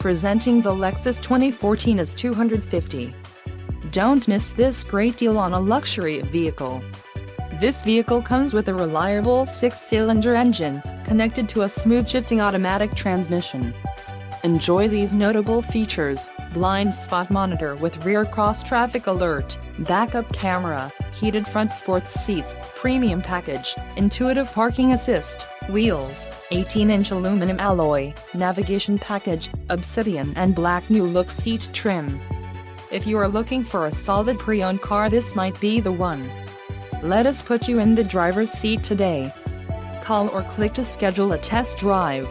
Presenting the Lexus 2014 S250. Don't miss this great deal on a luxury vehicle. This vehicle comes with a reliable 6-cylinder engine, connected to a smooth shifting automatic transmission. Enjoy these notable features: blind spot monitor with rear cross-traffic alert, backup camera, heated front sports seats, premium package, intuitive parking assist, wheels, 18-inch aluminum alloy, navigation package, obsidian and black new look seat trim. If you are looking for a solid pre-owned car, this might be the one. Let us put you in the driver's seat today. Call or click to schedule a test drive.